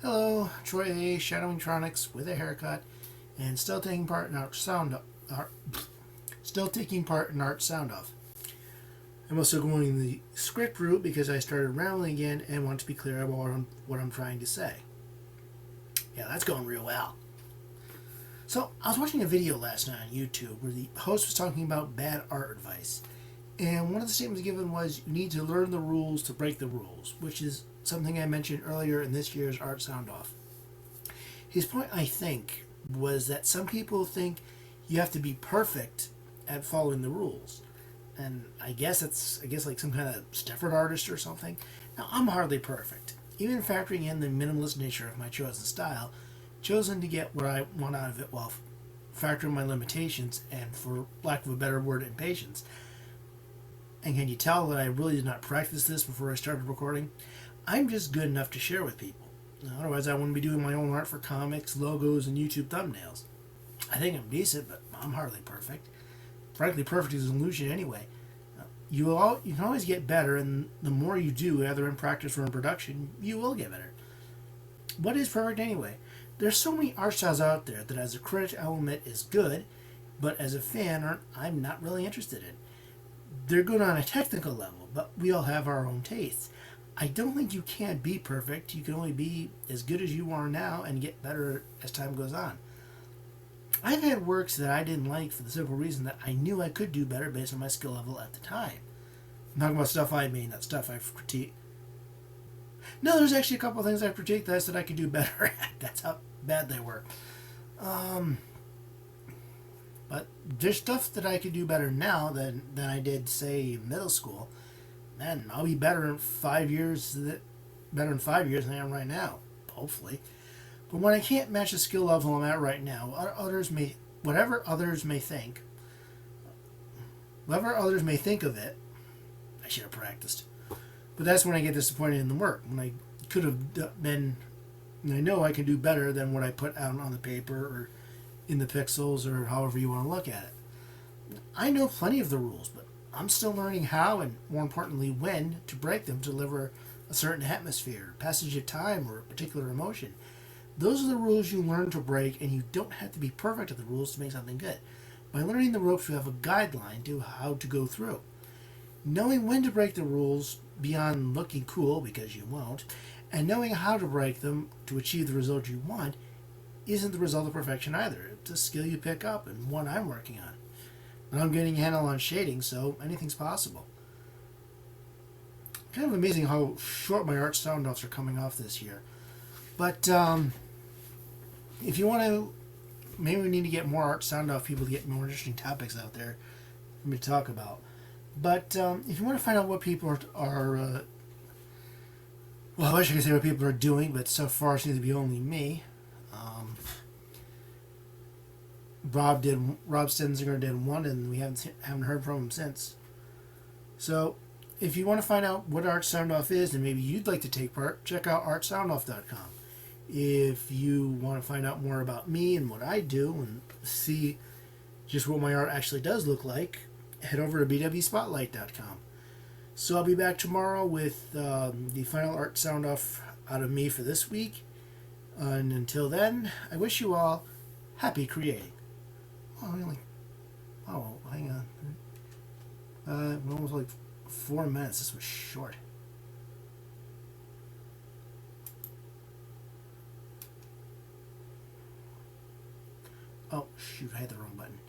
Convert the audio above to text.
Hello, Troy A. Shadowingtronics with a haircut, and still taking part in Art Soundoff. I'm also going the script route because I started rambling again and want to be clear about what I'm trying to say. Yeah, that's going real well. So, I was watching a video last night on YouTube where the host was talking about bad art advice. And one of the statements given was you need to learn the rules to break the rules, which is something I mentioned earlier in this year's Art Soundoff. His point, I think, was that some people think you have to be perfect at following the rules. And I guess like some kind of Stefford artist or something. Now, I'm hardly perfect. Even factoring in the minimalist nature of my chosen style, chosen to get what I want out of it while factoring my limitations and, for lack of a better word, impatience. And can you tell that I really did not practice this before I started recording? I'm just good enough to share with people. Otherwise, I wouldn't be doing my own art for comics, logos, and YouTube thumbnails. I think I'm decent, but I'm hardly perfect. Frankly, perfect is an illusion anyway. You can always get better, and the more you do, either in practice or in production, you will get better. What is perfect anyway? There's so many art styles out there that as a critic I'll admit is good, but as a fan I'm not really interested in. They're good on a technical level, but we all have our own tastes. I don't think you can be perfect. You can only be as good as you are now and get better as time goes on. I've had works that I didn't like for the simple reason that I knew I could do better based on my skill level at the time. I'm talking about stuff I made, not stuff I've critiqued. No, there's actually a couple of things I've critiqued that I said I could do better at. That's how bad they were. But there's stuff that I could do better now than I did, say, in middle school. Man, I'll be better in 5 years than I am right now, hopefully. But when I can't match the skill level I'm at right now, whatever others may think of it, I should have practiced. But that's when I get disappointed in the work. When I could have been, and I know I can do better than what I put out on the paper or in the pixels or however you want to look at it. I know plenty of the rules, but I'm still learning how and, more importantly, when to break them to deliver a certain atmosphere, passage of time, or a particular emotion. Those are the rules you learn to break, and you don't have to be perfect at the rules to make something good. By learning the ropes, you have a guideline to how to go through. Knowing when to break the rules beyond looking cool, because you won't, and knowing how to break them to achieve the result you want isn't the result of perfection either. It's a skill you pick up and one I'm working on. But I'm getting a handle on shading, so anything's possible. Kind of amazing how short my art sound-offs are coming off this year. But if you want to, maybe we need to get more art sound-off people to get more interesting topics out there for me to talk about. But if you want to find out what people are well, I wish I could say what people are doing, but so far it seems to be only me. Rob Stenzinger did one, and we haven't heard from him since. So, if you want to find out what Art Soundoff is, and maybe you'd like to take part, check out artsoundoff.com. If you want to find out more about me and what I do, and see just what my art actually does look like, head over to bwspotlight.com. So I'll be back tomorrow with the final Art Soundoff out of me for this week. And until then, I wish you all happy creating. Hang on. We're almost like 4 minutes. This was short. Oh, shoot, I hit the wrong button.